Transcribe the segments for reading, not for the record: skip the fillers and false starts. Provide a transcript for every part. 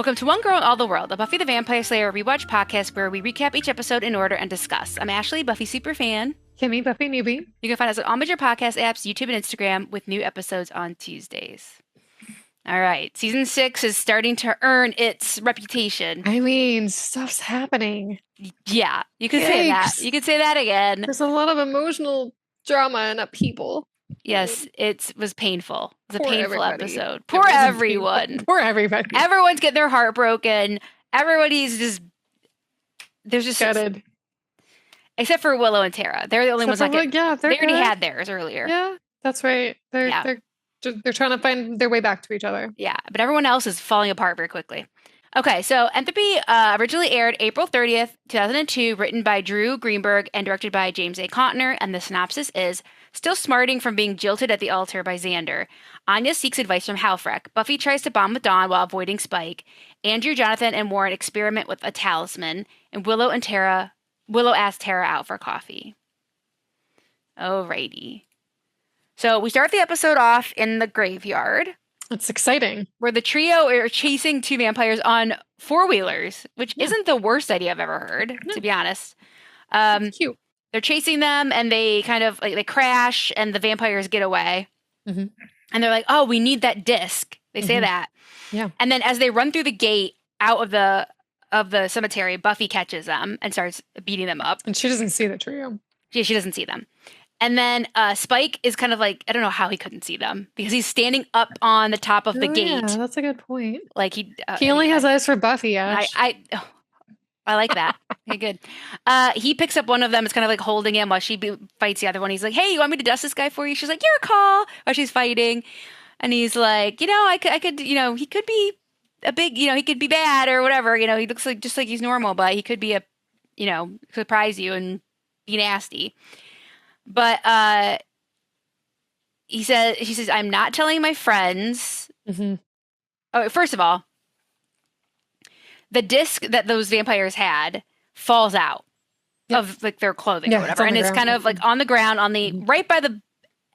Welcome to One Girl in All the World, a Buffy the Vampire Slayer rewatch podcast where we recap each episode in order and discuss. I'm Ashley, Buffy superfan. Kimmy, Buffy newbie. You can find us on all major podcast apps, YouTube, and Instagram with new episodes on Tuesdays. All right, season 6 is starting to earn its reputation. I mean, stuff's happening. Yeah, you could say that. You could say that again. There's a lot of emotional drama and upheaval. Yes, it was painful. It was a painful episode. Poor everyone. Poor everybody. Everyone's getting their heart broken. Everybody's just... There's just... Gutted. Except for Willow and Tara. They're the only ones that get... Yeah, they already had theirs earlier. Yeah, that's right. They're trying to find their way back to each other. Yeah, but everyone else is falling apart very quickly. Okay, so Entropy originally aired April 30th, 2002, written by Drew Greenberg and directed by James A. Contner, and the synopsis is, still smarting from being jilted at the altar by Xander, Anya seeks advice from Halfrek. Buffy tries to bond with Dawn while avoiding Spike. Andrew, Jonathan, and Warren experiment with a talisman, and Willow asks Tara out for coffee. Alrighty. So we start the episode off in the graveyard. It's exciting. Where the trio are chasing two vampires on four-wheelers, which isn't the worst idea I've ever heard, to be honest. Cute. They're chasing them, and they kind of, they crash, and the vampires get away. Mm-hmm. And they're like, oh, we need that disc. They say that. Yeah. And then as they run through the gate out of the cemetery, Buffy catches them and starts beating them up. And she doesn't see the trio. Yeah, she doesn't see them. And then Spike is kind of like, I don't know how he couldn't see them because he's standing up on the top of the gate. Yeah, that's a good point. Like he only has eyes for Buffy, Ash. I like that. Okay, good. He picks up one of them. It's kind of like holding him while she fights the other one. He's like, hey, you want me to dust this guy for you? She's like, your call. While she's fighting. And he's like, I could, he could be a big, he could be bad or whatever. He looks like just like he's normal, but he could be surprise you and be nasty. But she says, I'm not telling my friends. Mm-hmm. Oh, first of all, the disc that those vampires had falls out of like their clothing or whatever. And it's kind of like on the ground right by the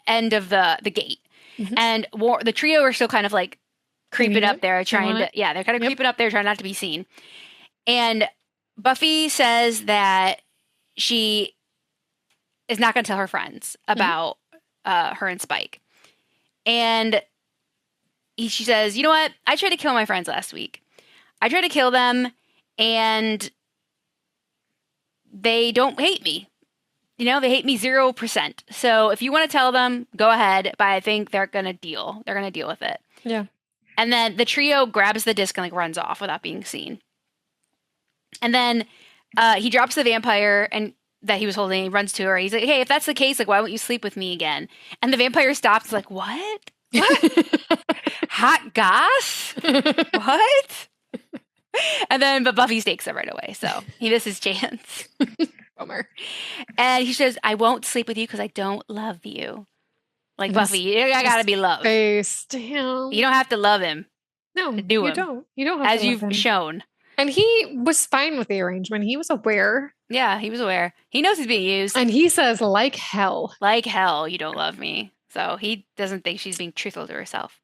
end of the gate. Mm-hmm. And the trio are still kind of like creeping up there they're kind of creeping up there trying not to be seen. And Buffy says that she is not going to tell her friends about her and Spike. And she says, you know what? I tried to kill my friends last week. I tried to kill them, and they don't hate me. They hate me 0%. So if you want to tell them, go ahead. But I think they're going to deal. They're going to deal with it. Yeah. And then the trio grabs the disc and like runs off without being seen. And then he drops the vampire and that he was holding. He runs to her. He's like, hey, if that's the case, like, why won't you sleep with me again? And the vampire stops like, what? Hot goss? What? And then, but Buffy stakes it right away. So he misses his chance. Bummer. And he says, I won't sleep with you because I don't love you. Like, Buffy, you gotta be loved. Damn. You don't have to love him. No, you don't. You don't have as to you've love him. shown. And he was fine with the arrangement. He was aware. Yeah, he was aware. He knows he's being used. And he says, like hell. Like hell, you don't love me. So he doesn't think she's being truthful to herself.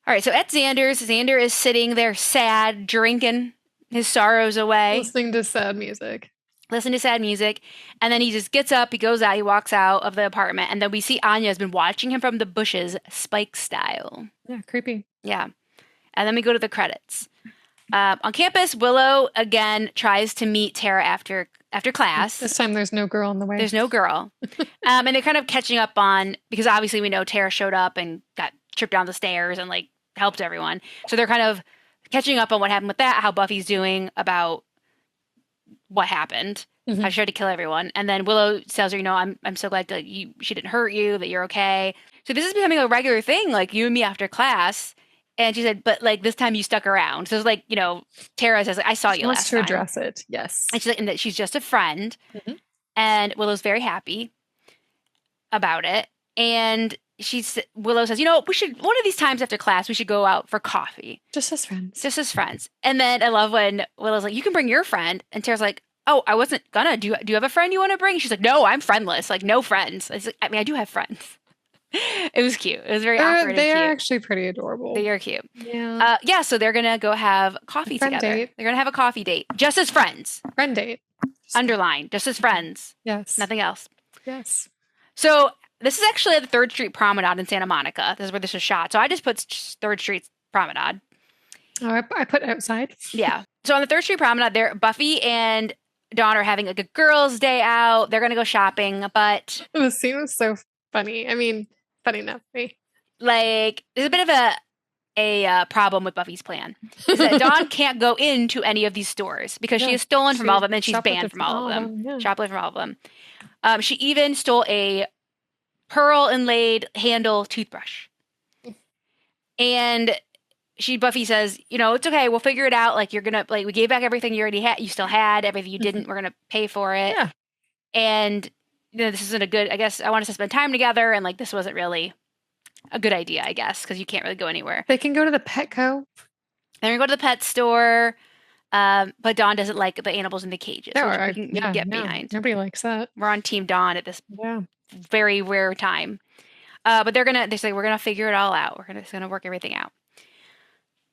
All right, so at Xander's, Xander is sitting there sad, drinking his sorrows away. Listening to sad music. And then he just gets up, he goes out, he walks out of the apartment, and then we see Anya has been watching him from the bushes, Spike style. Yeah, creepy. Yeah. And then we go to the credits. On campus, Willow again tries to meet Tara after class. This time there's no girl in the way. There's no girl. And they're kind of catching up on, because obviously we know Tara showed up and got tripped down the stairs and like helped everyone. So they're kind of catching up on what happened with that, how Buffy's doing about what happened, how she tried to kill everyone. And then Willow tells her, I'm so glad that she didn't hurt you, that you're okay. So this is becoming a regular thing, like you and me after class. And she said, but like this time you stuck around. So it's like, Tara says, I saw you last time. Wants to address it, yes. And she's like, and that she's just a friend. Mm-hmm. And Willow's very happy about it. And Willow says, we should, one of these times after class, we should go out for coffee. Just as friends. And then I love when Willow's like, you can bring your friend. And Tara's like, oh, I wasn't gonna. Do you have a friend you want to bring? She's like, no, I'm friendless. Like, no friends. I do have friends. It was cute. It was very awkward They and are cute. actually pretty adorable. They are cute. Yeah. So they're gonna go have coffee together. Date. They're gonna have a coffee date, just as friends. Friend date. Underline, just as friends. Yes. Nothing else. Yes. So this is actually at the 3rd Street Promenade in Santa Monica. This is where this was shot. So I just put 3rd Street Promenade. Oh, I put outside. Yeah. So on the 3rd Street Promenade, there Buffy and Dawn are having like a girls' day out. They're gonna go shopping, but The scene was so funny. I mean, funny enough. like there's a bit of a problem with Buffy's plan. Is that Dawn can't go into any of these stores because she has stolen from all of them and she's banned from all of them. Yeah. Shoplifted from all of them. She even stole a pearl inlaid handle toothbrush. And Buffy says, it's okay. We'll figure it out. Like, you're going to, like, we gave back everything you already had. You still had everything you didn't. We're going to pay for it. Yeah. And, this isn't a good, I guess I want us to spend time together. And, like, this wasn't really a good idea, I guess, because you can't really go anywhere. They can go to the Petco. They're going to go to the pet store. But Dawn doesn't like the animals in the cages. No, we can get behind. Nobody likes that. We're on Team Dawn at this very rare time. But they say, we're going to figure it all out. We're going to work everything out.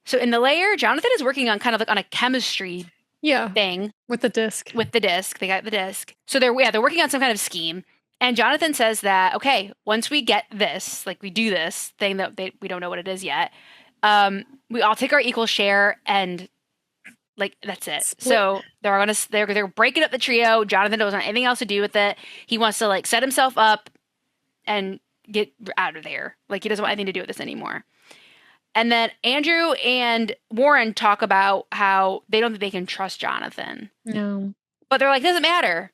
So in the lair, Jonathan is working on kind of like on a chemistry thing. With the disc. They got the disc. So they're working on some kind of scheme. And Jonathan says that, okay, once we get this, like we do this thing that we don't know what it is yet, we all take our equal share and like that's it. Split. So they're breaking up the trio. Jonathan doesn't want anything else to do with it. He wants to like set himself up and get out of there. Like he doesn't want anything to do with this anymore. And then Andrew and Warren talk about how they don't think they can trust Jonathan. No. But they're like, doesn't matter.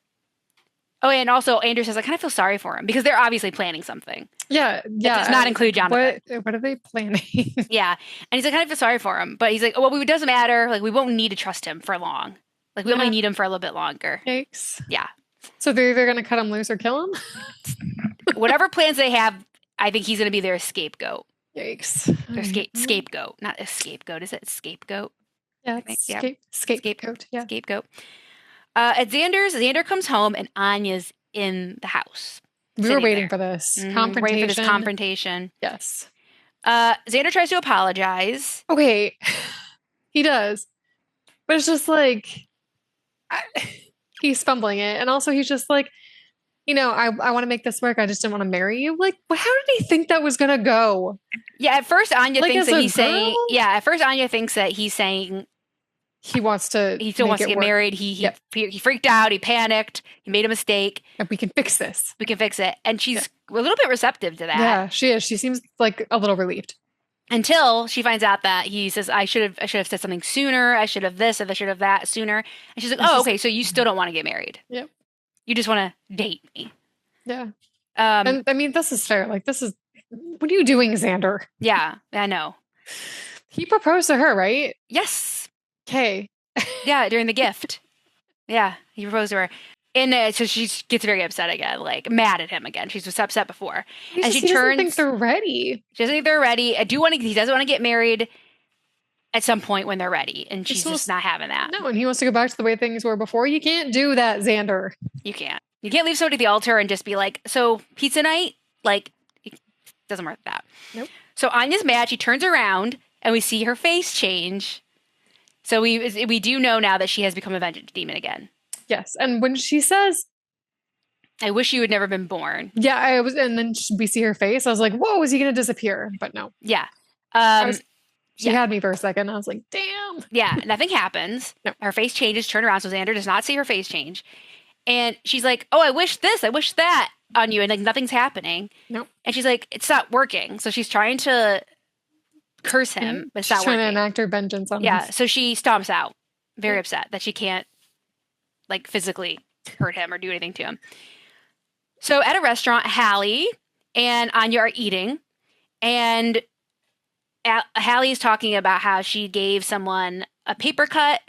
Oh, and also Andrew says, I kind of feel sorry for him because they're obviously planning something. Yeah. That does not include Jonathan. What are they planning? Yeah. And he's like, I kind of feel sorry for him. But he's like, well, it doesn't matter. Like, we won't need to trust him for long. Like, we only need him for a little bit longer. Yikes. Yeah. So they're either going to cut him loose or kill him? Whatever plans they have, I think he's going to be their scapegoat. Yikes. Their scapegoat. Not a scapegoat. Is it scapegoat? Yeah, scapegoat. Yeah. Scapegoat. At Xander comes home and Anya's in the house. We were waiting for this. Confrontation. Waiting for this confrontation. Yes. Xander tries to apologize. Okay. He does. But it's just like, he's fumbling it. And also he's just like, I want to make this work. I just didn't want to marry you. Like, how did he think that was going to go? Yeah, at first Anya thinks that he's saying, he wants to. He still wants to get married. He freaked out. He panicked. He made a mistake. And we can fix this. We can fix it. And she's a little bit receptive to that. Yeah, she is. She seems like a little relieved. Until she finds out that he says, I should have said something sooner. I should have this, and I should have that sooner. And she's like, oh, okay, so you still don't want to get married. Yep. You just want to date me. Yeah. And I mean, this is fair. Like, what are you doing, Xander? Yeah, I know. He proposed to her, right? Yes. Okay. Yeah, during the gift. Yeah, he proposed to her. And so she gets very upset again, like mad at him again. She's just upset before. And she doesn't think they're ready. She doesn't think they're ready. He doesn't want to get married at some point when they're ready. And she's just not having that. No, and he wants to go back to the way things were before. You can't do that, Xander. You can't. You can't leave somebody at the altar and just be like, so pizza night? Like, it doesn't work like that. Nope. So Anya's mad. She turns around and we see her face change. So we do know now that she has become a vengeance demon again. Yes. And when she says, I wish you had never been born. Yeah, and then we see her face. I was like, whoa, is he going to disappear? But no. Yeah. She had me for a second. I was like, damn. Yeah, nothing happens. No. Her face changes, turn around. So Xander does not see her face change. And she's like, oh, I wish this, I wish that on you. And like, nothing's happening. Nope. And she's like, it's not working. So she's trying to curse him, but it's not working. She's trying to enact her vengeance on him. Yeah, so she stomps out, very upset that she can't like physically hurt him or do anything to him. So at a restaurant, Hallie and Anya are eating. And Hallie is talking about how she gave someone a paper cut.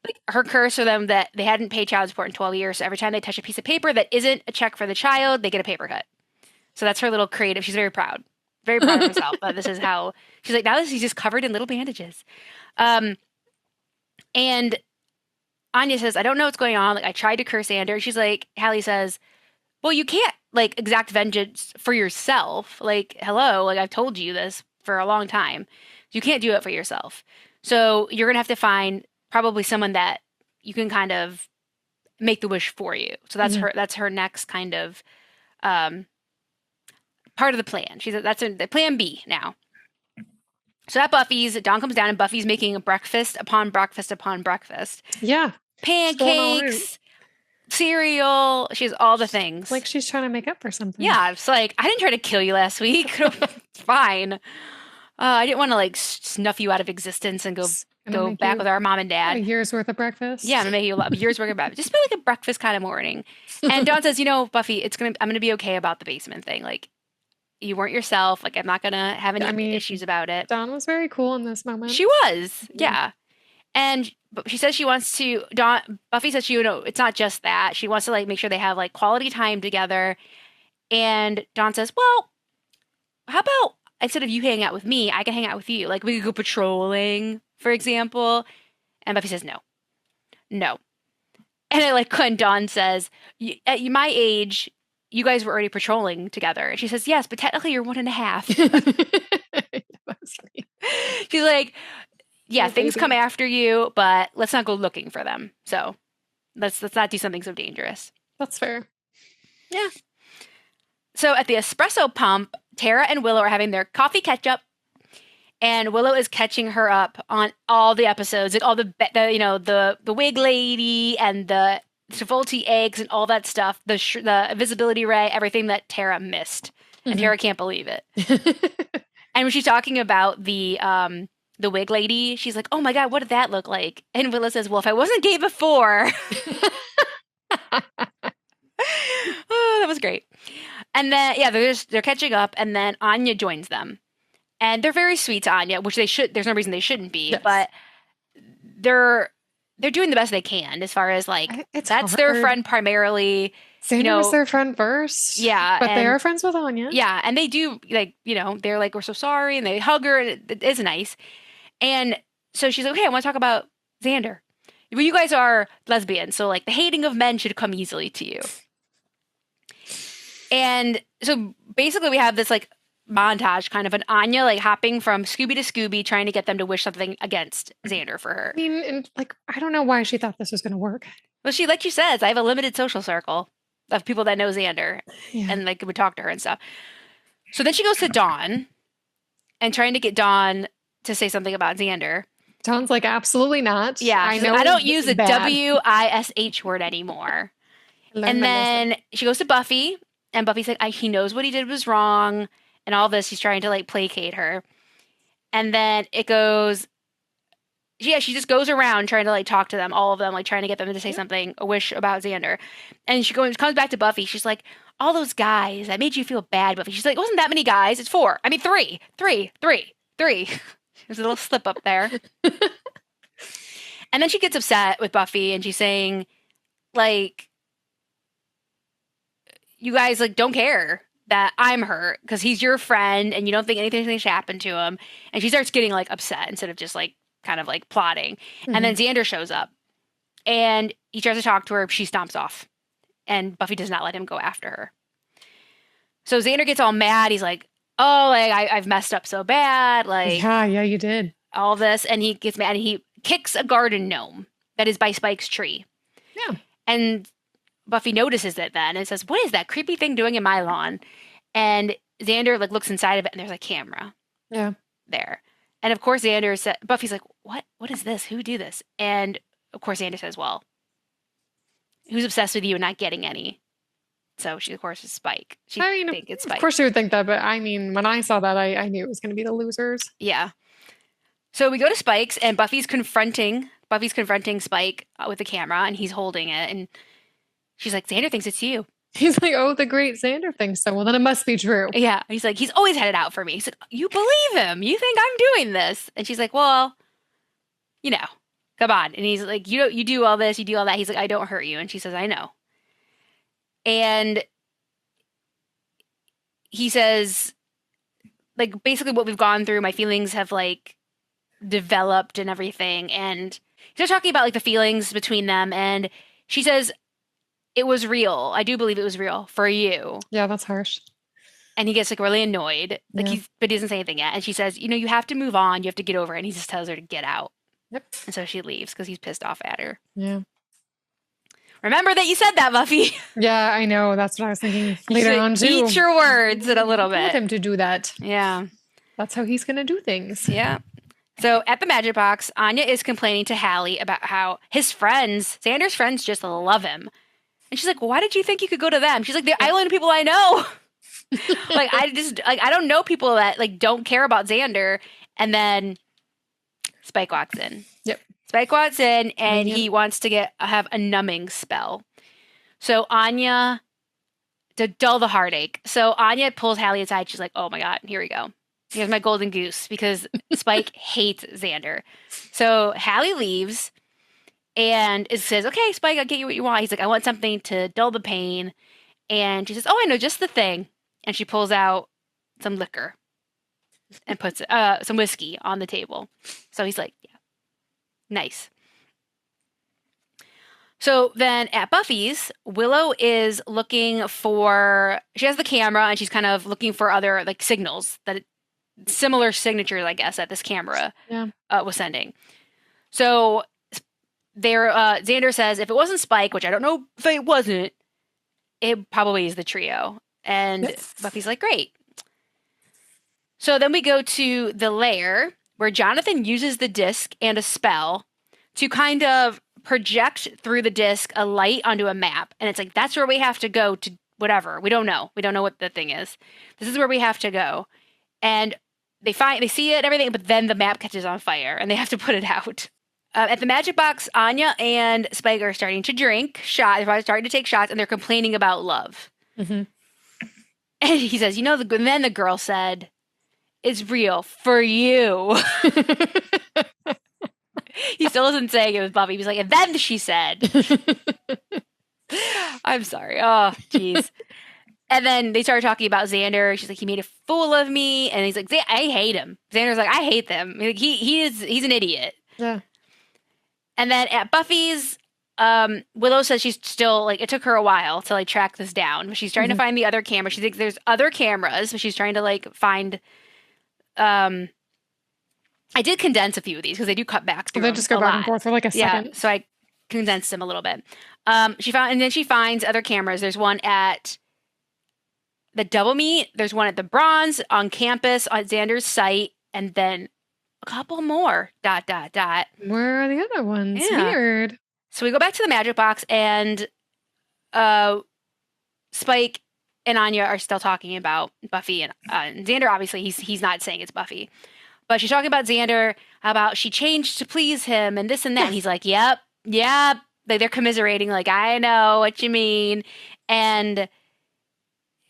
Like her curse for them that they hadn't paid child support in 12 years. So every time they touch a piece of paper that isn't a check for the child, they get a paper cut. So that's her little creative. She's very proud of herself. But this is how she's like, now she's just covered in little bandages. And Anya says, I don't know what's going on. Like, I tried to curse Xander. She's like, Hallie says, well, you can't like exact vengeance for yourself. Like, hello, like I've told you this for a long time. You can't do it for yourself. So you're gonna have to find probably someone that you can kind of make the wish for you. So that's her next kind of um part of the plan. She's that's the plan B now. So at Buffy's, Dawn comes down and Buffy's making breakfast upon breakfast upon breakfast. Yeah. Pancakes, cereal. She has all the things. Like she's trying to make up for something. Yeah, it's like, I didn't try to kill you last week. It's fine. I didn't want to like snuff you out of existence and go back with our mom and dad. A year's worth of breakfast. Yeah, I'm gonna make you a year's worth of breakfast. Just be like a breakfast kind of morning. And Dawn says, Buffy, I'm gonna be okay about the basement thing. Like, you weren't yourself. Like, I'm not gonna have any issues about it. Dawn was very cool in this moment. She was, yeah. And she says she wants to. Buffy says it's not just that. She wants to like make sure they have like quality time together. And Dawn says, well, how about instead of you hanging out with me, I can hang out with you. Like we could go patrolling, for example. And Buffy says, no. And I like when Dawn says, at my age, you guys were already patrolling together. And she says, yes, but technically you're 1.5. She's like, yeah, things come after you, but let's not go looking for them. So let's not do something so dangerous. That's fair. Yeah. So at the espresso pump, Tara and Willow are having their coffee catch up, and Willow is catching her up on all the episodes, like all the wig lady and the Travolta eggs and all that stuff, the invisibility ray, everything that Tara missed, and Tara can't believe it. And when she's talking about the wig lady, she's like, "Oh my God, what did that look like?" And Willow says, "Well, if I wasn't gay before." Oh, that was great. And then, yeah, they're catching up, and then Anya joins them. And they're very sweet to Anya, which they should. There's no reason they shouldn't be, yes. But they're doing the best they can as far as like that's hard. Their friend primarily. Xander was their friend first. Yeah. But they are friends with Anya. Yeah, and they do like, they're like, we're so sorry, and they hug her, and it is nice. And so she's like, okay, I want to talk about Xander. Well, you guys are lesbians, so like the hating of men should come easily to you. And so basically we have this like montage kind of an Anya like hopping from Scooby to Scooby trying to get them to wish something against Xander for her. I mean, and like, I don't know why she thought this was going to work. Well, like she says, I have a limited social circle of people that know Xander and like would talk to her and stuff. So then she goes to Dawn and trying to get Dawn to say something about Xander. Dawn's like, absolutely not. Yeah, I know. I don't use the WISH word anymore. And then she goes to Buffy. And Buffy's like, he knows what he did was wrong, and all this. He's trying to like placate her. And then it goes, she just goes around trying to like talk to them, all of them, like trying to get them to say something, a wish about Xander. And she comes back to Buffy. She's like, all those guys that made you feel bad, Buffy. She's like, it wasn't that many guys. It's 4. I mean, 3. There's a little slip up there. And then she gets upset with Buffy, and she's saying, like, you guys like don't care that I'm hurt because he's your friend and you don't think anything should happen to him. And she starts getting like upset instead of just like kind of like plotting. And then Xander shows up and he tries to talk to her. She stomps off and Buffy does not let him go after her. So Xander gets all mad. He's like, oh, like I've messed up so bad. Like, yeah, you did all this. And he gets mad and he kicks a garden gnome that is by Spike's tree. Yeah. And Buffy notices it then and says, what is that creepy thing doing in my lawn? And Xander like looks inside of it and there's a camera. Yeah. There. And of course Buffy's like, what is this? Who do this? And of course Xander says, well, who's obsessed with you and not getting any? So she of course is Spike. She thinks it's Spike. Of course she would think that, but I mean, when I saw that, I knew it was going to be the losers. Yeah. So we go to Spike's and Buffy's confronting Spike with the camera and he's holding it and she's like, Xander thinks it's you. He's like, oh, the great Xander thinks so. Well, then it must be true. Yeah. He's like, he's always had it out for me. He's like, you believe him. You think I'm doing this. And she's like, well, come on. And he's like, you do all this, you do all that. He's like, I don't hurt you. And she says, I know. And he says, like, basically what we've gone through, my feelings have like developed and everything. And he's talking about like the feelings between them. And she says, it was real. I do believe it was real for you. Yeah, that's harsh. And he gets like really annoyed. Like Yeah. but he doesn't say anything yet. And she says, you have to move on. You have to get over it. And he just tells her to get out. Yep. And so she leaves because he's pissed off at her. Yeah. Remember that you said that, Buffy. Yeah, I know. That's what I was thinking later on too. Eat your words in a little Want bit. him to do that. Yeah. That's how he's gonna do things. Yeah. So at the Magic Box, Anya is complaining to Hallie about how his friends, Xander's friends, just love him. And she's like, well, why did you think you could go to them? She's like, the island people I know. Like, I don't know people that like don't care about Xander. And then Spike walks in. Yep. Spike walks in and he wants to have a numbing spell. So Anya, to dull the heartache. So Anya pulls Hallie aside. She's like, oh my God, here we go. Here's my golden goose because Spike hates Xander. So Hallie leaves and it says, okay, Spike, I'll get you what you want. He's like, I want something to dull the pain. And she says, oh, I know just the thing. And she pulls out some liquor and puts some whiskey on the table. So he's like, yeah, nice. So then at Buffy's, Willow is looking for, she has the camera and she's kind of looking for other like signals similar signatures, I guess, that this camera was sending. So Xander says if it wasn't Spike, which I don't know if it wasn't, it probably is the trio. And Buffy's like, great. So then we go to the lair where Jonathan uses the disc and a spell to kind of project through the disc a light onto a map. And it's like, that's where we have to go to whatever. We don't know. We don't know what the thing is. This is where we have to go. And they see it and everything, but then the map catches on fire and they have to put it out. At the Magic Box, Anya and Spike are starting to drink shots. They're starting to take shots and they're complaining about love. Mm-hmm. And he says, and then the girl said, it's real for you. He still isn't saying it was Buffy. He's like, and then she said. I'm sorry. Oh, jeez. And then they started talking about Xander. She's like, he made a fool of me. And he's like, I hate him. Xander's like, I hate them. Like, he's an idiot. Yeah. And then at Buffy's, Willow says she's still, like, it took her a while to, like, track this down. But she's trying to find the other camera. She thinks there's other cameras, but she's trying to, like, find, I did condense a few of these because they do cut back through They just go back and forth for, like, a second. Yeah, so I condensed them a little bit. She finds other cameras. There's one at the Double Meet. There's one at the Bronze, on campus, on Xander's site, and then a couple more, ... Where are the other ones? Yeah. Weird. So we go back to the Magic Box, and Spike and Anya are still talking about Buffy, and Xander, obviously, he's not saying it's Buffy. But she's talking about Xander, about she changed to please him, and this and that. And he's like, yep. Like, they're commiserating, like, I know what you mean. And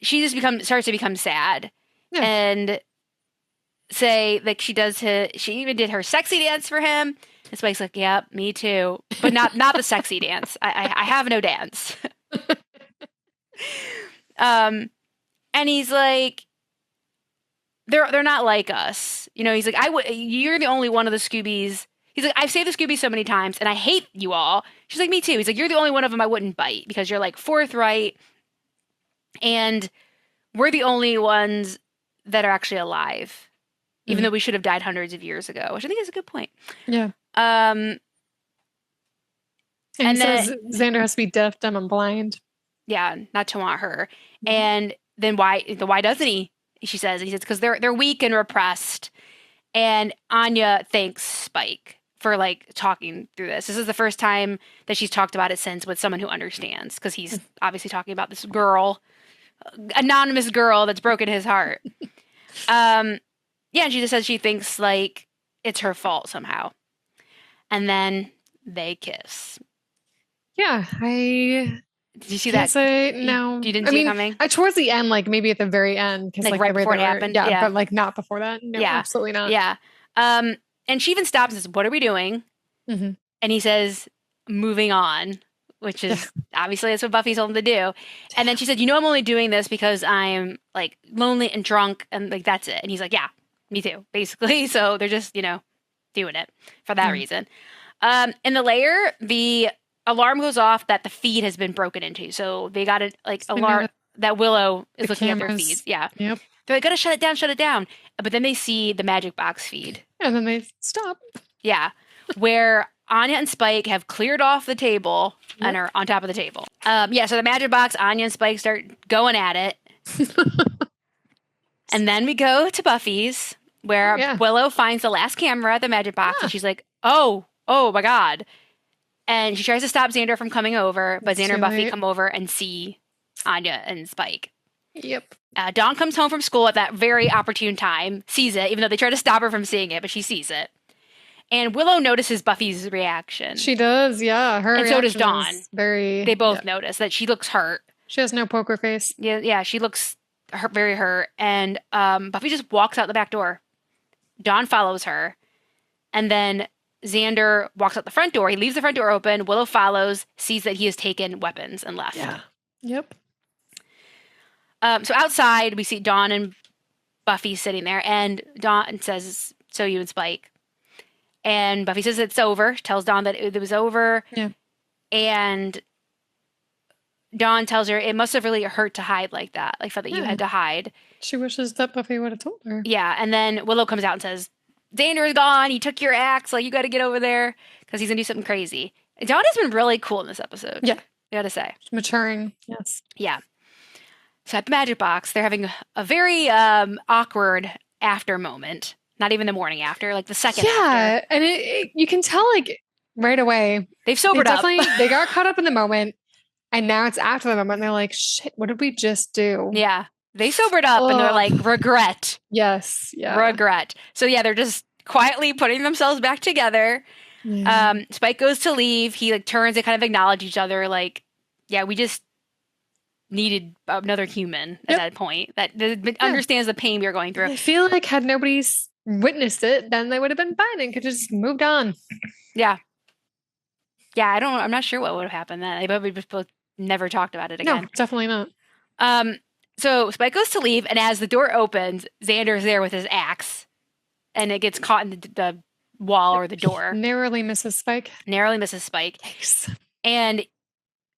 she just starts to become sad. Yeah. And say, like, she even did her sexy dance for him. And Spike's like, yep, me too. But not the sexy dance. I have no dance. And he's like, they're not like us. He's like, you're the only one of the Scoobies. He's like, I've saved the Scoobies so many times, and I hate you all. She's like, me too. He's like, you're the only one of them I wouldn't bite, because you're, like, forthright, and we're the only ones that are actually alive, even though we should have died hundreds of years ago, which I think is a good point. Yeah. And then says Xander has to be deaf, dumb, and blind. Yeah, not to want her. Mm-hmm. And then why doesn't he? She says, because they're weak and repressed. And Anya thanks Spike for, like, talking through this. This is the first time that she's talked about it since with someone who understands, because he's obviously talking about this girl, anonymous girl that's broken his heart. And she just says she thinks, like, it's her fault somehow. And then they kiss. Yeah, did you see that? No. You didn't see it coming? Towards the end, like, maybe at the very end. Like right before it happened? Yeah, but, like, not before that. No, absolutely not. Yeah. And she even stops and says, what are we doing? Mm-hmm. And he says, moving on, which is obviously that's what Buffy told him to do. And then she said, I'm only doing this because I'm, like, lonely and drunk, and, like, that's it. And he's like, yeah, me too, basically. So they're just, doing it for that reason. In the lair, the alarm goes off that the feed has been broken into. So they got it like They alarm noticed that Willow is the looking at their cameras. feeds. Yeah. Yep. They're like, gotta shut it down. But then they see the magic box feed. And then they stop. Yeah. Where Anya and Spike have cleared off the table and are on top of the table. Yeah, so the magic box, Anya and Spike start going at it. And then we go to Buffy's, where Willow finds the last camera at the magic box, and she's like, oh my God. And she tries to stop Xander from coming over, but Xander and Buffy come over and see Anya and Spike. Yep. Dawn comes home from school at that very opportune time, sees it, even though they try to stop her from seeing it, but she sees it. And Willow notices Buffy's reaction. She does, yeah. Her and so does Dawn. Very. They both notice that she looks hurt. She has no poker face. Yeah, she looks very hurt. And Buffy just walks out the back door. Dawn follows her. And then Xander walks out the front door. He leaves the front door open. Willow follows, sees that he has taken weapons and left. Yeah. Yep. So outside, we see Dawn and Buffy sitting there. And Dawn says, so you and Spike. And Buffy says it's over. Tells Dawn that it was over. Yeah. And Dawn tells her it must have really hurt to hide like that. Like, felt that you had to hide. She wishes that Buffy would have told her. Yeah. And then Willow comes out and says, Xander is gone. He took your axe. Like, you got to get over there because he's going to do something crazy. Dawn has been really cool in this episode. Yeah. I got to say. She's maturing. Yes. Yeah. So at the magic box, they're having a very awkward after moment. Not even the morning after, like the second after. Yeah, and you can tell like right away. They've sobered up. They got caught up in the moment, and now it's after the moment. And they're like, shit, what did we just do? Yeah, they sobered up and they're like, regret. Yes, yeah. Regret. So yeah, they're just quietly putting themselves back together. Yeah. Spike goes to leave. He like turns and kind of acknowledge each other like, yeah, we just needed another human at that point that understands the pain we are going through. I feel like had nobody's witnessed it, then they would have been fine and could have just moved on. Yeah. Yeah, I'm not sure what would have happened then. They probably just both never talked about it again. No, definitely not. So Spike goes to leave, and as the door opens, Xander's there with his axe, and it gets caught in the wall or the door. Narrowly misses Spike. Thanks. And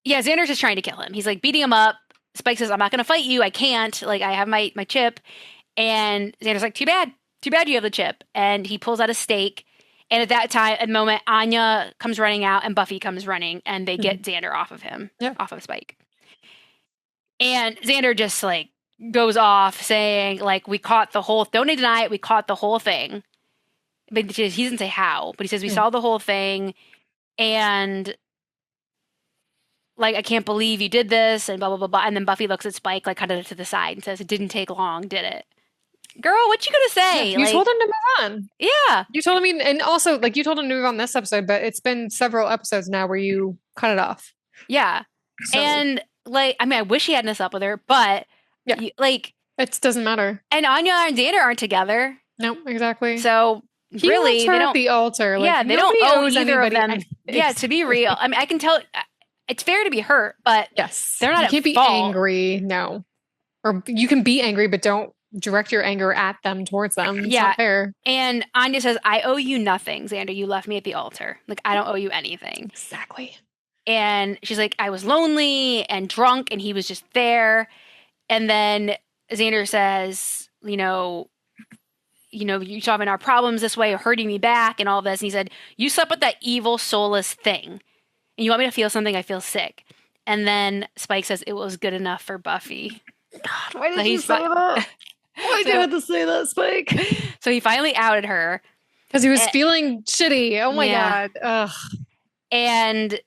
yeah, Xander's just trying to kill him. He's like beating him up. Spike says, I'm not going to fight you. I can't. Like, I have my chip. And Xander's like, too bad you have the chip. And he pulls out a stake. And at that time, at the moment, Anya comes running out and Buffy comes running and they get Xander off of him, off of Spike. And Xander just like goes off saying like, we caught the whole, don't deny it, we caught the whole thing. But he doesn't say how, but he says we saw the whole thing. And like, I can't believe you did this and blah, blah, blah, blah. And then Buffy looks at Spike like kind of to the side and says, it didn't take long, did it? Girl, what you gonna say? You told him to move on. Yeah. You told him, and also, like, you told him to move on this episode, but it's been several episodes now where you cut it off. Yeah. So. And, like, I mean, I wish he hadn't us up with her, but, like... It doesn't matter. And Anya and Xander aren't together. No, exactly. So, he really, they don't... at the altar. Like, yeah, they don't owe either of them. Yeah, to be real. I mean, I can tell... It's fair to be hurt, but they're not at fault. You can't be angry, no. Or you can be angry, but don't direct your anger at them, towards them. It's not fair. And Anya says, I owe you nothing, Xander. You left me at the altar. Like, I don't owe you anything. Exactly. And she's like, I was lonely and drunk, and he was just there. And then Xander says, you solving our problems this way, or hurting me back, and all this. And he said, you slept with that evil, soulless thing. And you want me to feel something? I feel sick. And then Spike says, it was good enough for Buffy. God, why did you say that? Why did you have to say that, Spike? So he finally outed her. Because he was feeling shitty. Oh my God. Ugh. And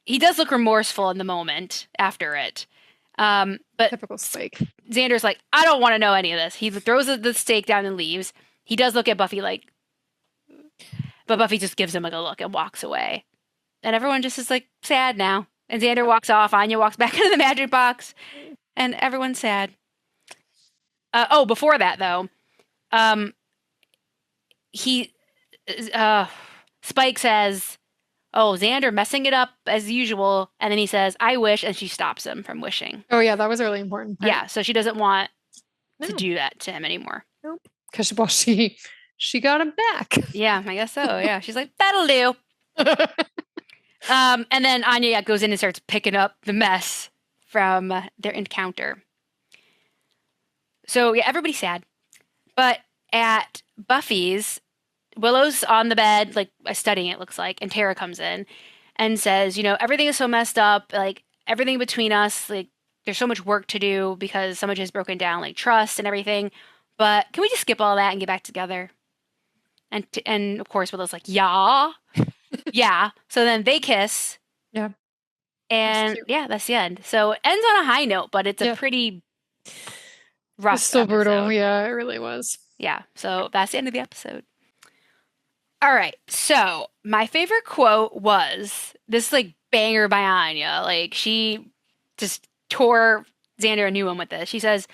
he does look remorseful in the moment after it. But typical Spike. Xander's like, I don't want to know any of this. He throws the stake down and leaves. He does look at Buffy like, but Buffy just gives him like a look and walks away. And everyone just is like sad now. And Xander walks off. Anya walks back into the magic box. And everyone's sad. Before that, though, Spike says, oh, Xander messing it up as usual. And then he says, I wish. And she stops him from wishing. Oh, yeah, that was really important. Yeah, so she doesn't want to do that to him anymore. Nope. Because, she got him back. Yeah, I guess so. Yeah, she's like, that'll do. And then Anya goes in and starts picking up the mess from their encounter. So yeah, everybody's sad. But at Buffy's, Willow's on the bed, like studying, it looks like, and Tara comes in and says, everything is so messed up, like everything between us, like there's so much work to do because so much has broken down, like trust and everything. But can we just skip all that and get back together? And of course, Willow's like, yeah, yeah. So then they kiss, Yeah. and yeah, that's the end. So it ends on a high note, but it's a pretty rough It's still brutal. episode. Yeah, it really was. Yeah. So that's the end of the episode. All right. So my favorite quote was this like banger by Anya. Like she just tore Xander a new one with this. She says,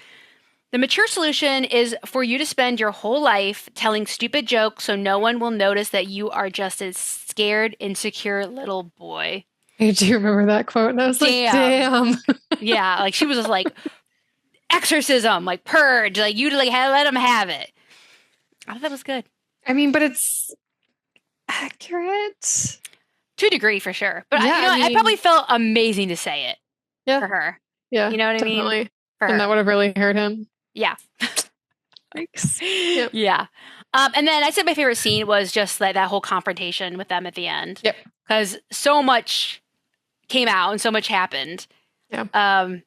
"The mature solution is for you to spend your whole life telling stupid jokes so no one will notice that you are just a scared, insecure little boy." I do remember that quote, and I was like, damn. Yeah, like she was just like, exorcism, like purge, like you like let him have it. I thought that was good. I mean, but it's accurate. To a degree, for sure. But Yeah, it probably felt amazing to say it for her. Yeah. You know what I mean? For and her. that would have really hurt him. Yeah. Thanks. Yep. Yeah. And then I said my favorite scene was just that whole confrontation with them at the end. Yep. Because so much came out and so much happened. Yeah.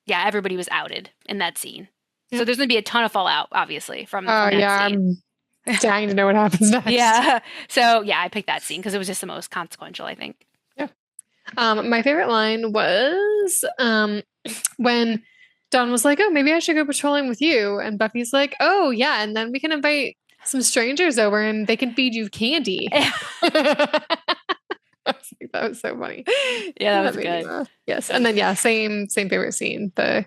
Yeah, everybody was outed in that scene. Yep. So there's going to be a ton of fallout, obviously, from that scene. I'm dying to know what happens next. Yeah. So, yeah, I picked that scene because it was just the most consequential, I think. Yeah. My favorite line was when Dawn was like, "Oh, maybe I should go patrolling with you." And Buffy's like, "Oh, yeah. And then we can invite some strangers over and they can feed you candy." That was so funny. Yeah, that was good. Yes. And then, yeah, same favorite scene. The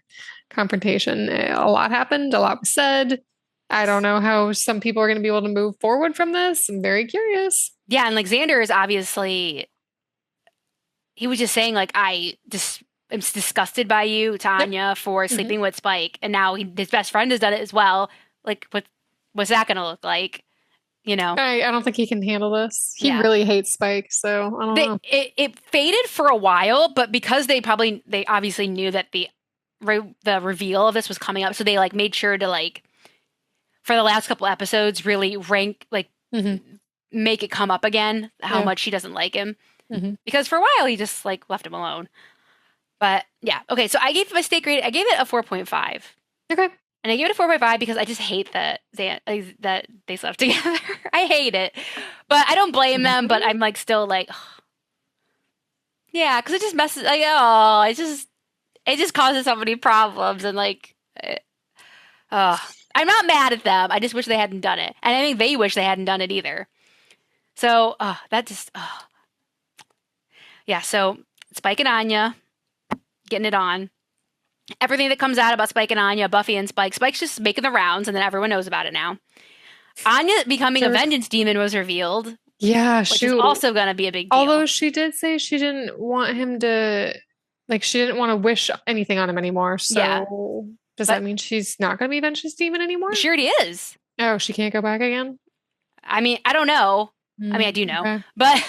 confrontation. A lot happened. A lot was said. I don't know how some people are going to be able to move forward from this. I'm very curious. Yeah. And like Xander is obviously, he was just saying like, I'm disgusted by you, Tanya, for sleeping with Spike. And now his best friend has done it as well. Like, what's that going to look like? I don't think he can handle this. He really hates Spike, so I don't know. It faded for a while, but because they obviously knew that the reveal of this was coming up, so they like made sure to like for the last couple episodes really rank like make it come up again how much she doesn't like him because for a while he just like left him alone. But yeah, okay. So I gave my stake grade. I gave it a 4.5. Okay. And I gave it a 4.5 because I just hate that they slept together. I hate it. But I don't blame them, but I'm like still like, yeah, because it just messes, like, it just causes so many problems. And like, I'm not mad at them. I just wish they hadn't done it. And I think they wish they hadn't done it either. So that just, yeah, so Spike and Anya getting it on. Everything that comes out about Spike and Anya, Buffy and Spike. Spike's just making the rounds, and then everyone knows about it now. Anya becoming a vengeance demon was revealed. Yeah, which is also going to be a big deal. Although she did say she didn't want him to, like, she didn't want to wish anything on him anymore. So does that mean she's not going to be a vengeance demon anymore? She already is. Oh, she can't go back again? I mean, I don't know. I mean, I do know. Okay. But,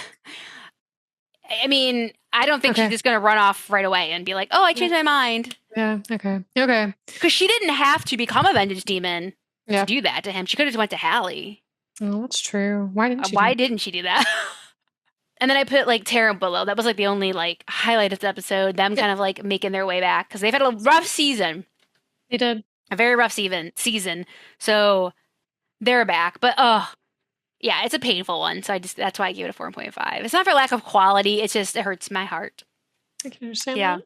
I mean, I don't think she's just going to run off right away and be like, oh, I changed my mind. Yeah, okay. Because she didn't have to become a vengeance demon to do that to him. She could have just went to Hallie. Oh, that's true. Why didn't she do that? And then I put like Tara and Willow. That was like the only like highlight of the episode. Them kind of like making their way back because they've had a rough season. They did. A very rough season. So they're back. But yeah, it's a painful one. So that's why I gave it a 4.5. It's not for lack of quality. It's just it hurts my heart. I can understand that.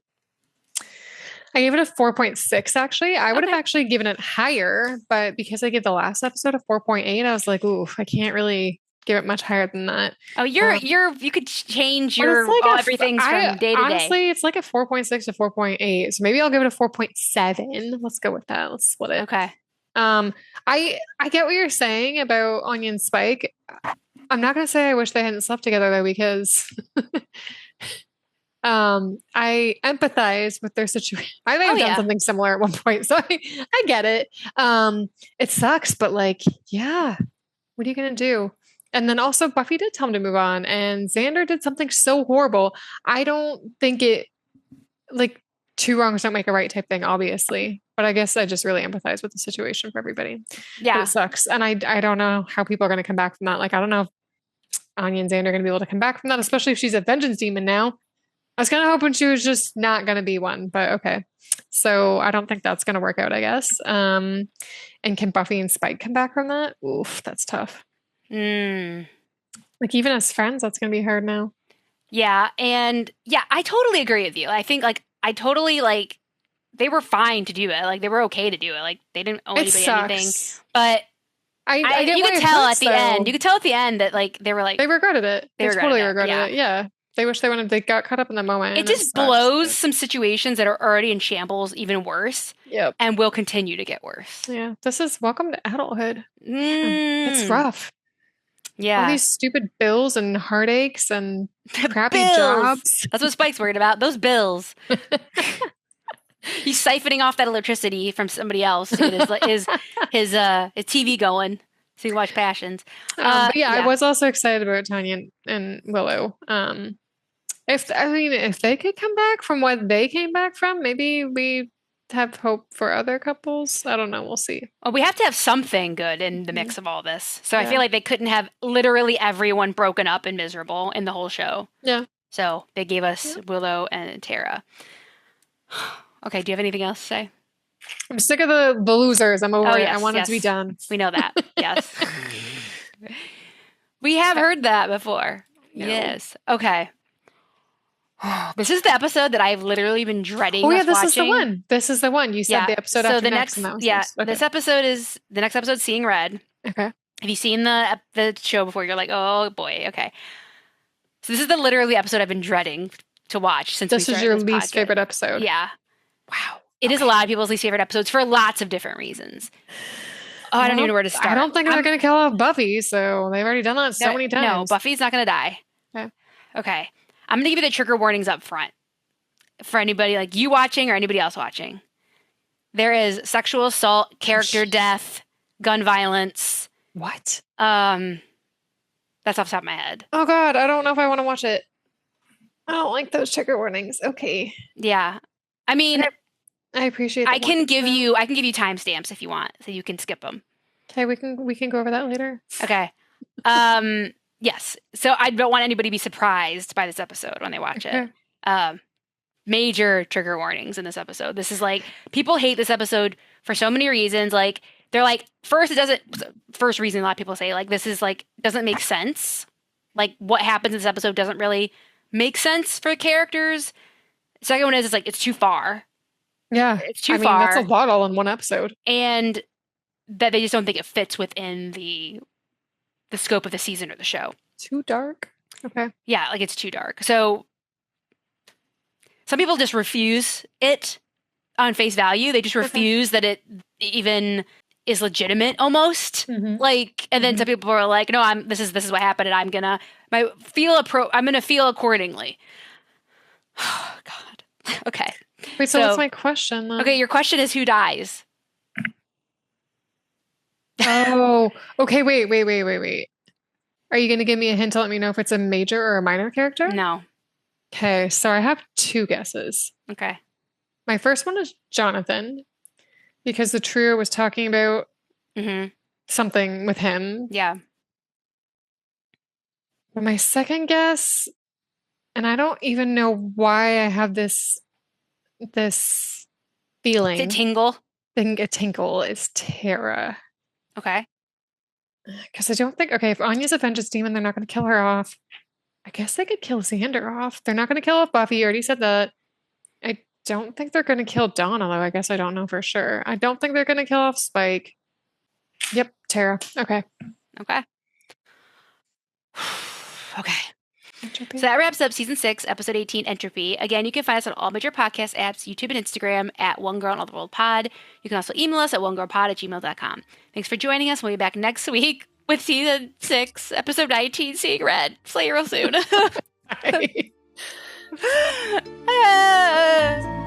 I gave it a 4.6 actually. I would have actually given it higher, but because I gave the last episode a 4.8, I was like, ooh, I can't really give it much higher than that. Oh, you could change your everything from day to day. Honestly, it's like a 4.6 to 4.8. So maybe I'll give it a 4.7. Let's go with that. Let's split it. Okay. I get what you're saying about Anya and Spike. I'm not gonna say I wish they hadn't slept together though, because I empathize with their situation. I may have done something similar at one point, so I get it. It sucks, but like, yeah, what are you gonna do? And then also Buffy did tell him to move on, and Xander did something so horrible. I don't think it like two wrongs don't make a right type thing, obviously. But I guess I just really empathize with the situation for everybody. But it Yeah. sucks. And I don't know how people are going to come back from that. Like, I don't know if Anya and Xander are going to be able to come back from that, especially if she's a vengeance demon now. I was kind of hoping she was just not going to be one, but okay. So I don't think that's going to work out, I guess. And can Buffy and Spike come back from that? Oof, that's tough. Mm. Like, even as friends, that's going to be hard now. Yeah, and yeah, I totally agree with you. I think like I totally like they were fine to do it. Like they were okay to do it. Like they didn't owe It anybody anything. sucks. But I get you why could it tell hurts, at the though. end. You could tell at the end that like they were like They regretted it. They totally regretted yeah. it. Yeah. They wish they got caught up in the moment. It and just sucks, blows but- some situations that are already in shambles even worse Yep. and will continue to get worse. Yeah. This is welcome to adulthood. It's Mm. rough. All Yeah. these stupid bills and heartaches and crappy Bills. jobs. That's what Spike's worried about. Those bills. He's siphoning off that electricity from somebody else to get his TV going so he can watch Passions. But yeah, I was also excited about Tanya and Willow. If they could come back from what they came back from, maybe we have hope for other couples. I don't know. We'll see. Well, we have to have something good in the mix of all this. So I Yeah. feel like they couldn't have literally everyone broken up and miserable in the whole show. Yeah. So they gave us Willow and Tara. Okay, do you have anything else to say? I'm sick of the losers. I'm over it. yes, I want it to be done. We know that. Yes. We have heard that before. No. Yes. Okay. This is the episode that I've literally been dreading. Oh yeah, us this watching. is the one. This is the one. You said the episode so after the next. next, And that was yeah, this. Okay. this episode is the next episode. Seeing Red. Okay. Have you seen the show before? You're like, oh boy, okay. So this is the literally episode I've been dreading to watch since This we is started your this least podcast. favorite episode. Yeah, Wow. it is a lot of people's least favorite episodes for lots of different reasons. Oh, I don't even know where to start. I don't think they're going to kill off Buffy, so they've already done that so many times. No, Buffy's not going to die. Okay. Okay. I'm going to give you the trigger warnings up front for anybody like you watching or anybody else watching. There is sexual assault, character death, gun violence. What? That's off the top of my head. Oh God, I don't know if I want to watch it. I don't like those trigger warnings. Okay. Yeah. I mean, I appreciate. I can give you timestamps if you want, so you can skip them. Okay, we can go over that later. Okay. Yes. So I don't want anybody to be surprised by this episode when they watch it. Major trigger warnings in this episode. This is like people hate this episode for so many reasons. Like they're like, first reason a lot of people say like this is like doesn't make sense. Like what happens in this episode doesn't really make sense for the characters. Second one is it's like it's too far. Yeah, It's too far. That's a lot all in one episode. And that they just don't think it fits within the scope of the season or the show. Too dark. Okay. Yeah, like it's too dark. So some people just refuse it on face value. They just refuse that it even is legitimate almost. Mhm. Like, and then some people are like, no, this is what happened and I'm gonna feel accordingly. Oh God. Okay. Wait, so what's my question then? Okay, your question is who dies? Oh, okay. Wait. Are you going to give me a hint to let me know if it's a major or a minor character? No. Okay, so I have two guesses. Okay. My first one is Jonathan, because the trio was talking about something with him. Yeah. But my second guess, and I don't even know why I have this feeling. Is it Tingle? A tinkle is Tara. Okay. Because I don't think, okay, if Anya's a vengeance demon, they're not going to kill her off. I guess they could kill Xander off. They're not going to kill off Buffy. You already said that. I don't think they're going to kill Dawn, although I guess I don't know for sure. I don't think they're going to kill off Spike. Yep, Tara. Okay. Okay. Okay. Entropy. So that wraps up season 6, episode 18, Entropy. Again, you can find us on all major podcast apps, YouTube and Instagram at One Girl in All the World Pod. You can also email us at onegirlpod@gmail.com. Thanks for joining us. We'll be back next week with season 6, episode 19, Seeing Red. Slay you real soon. Bye. Ah.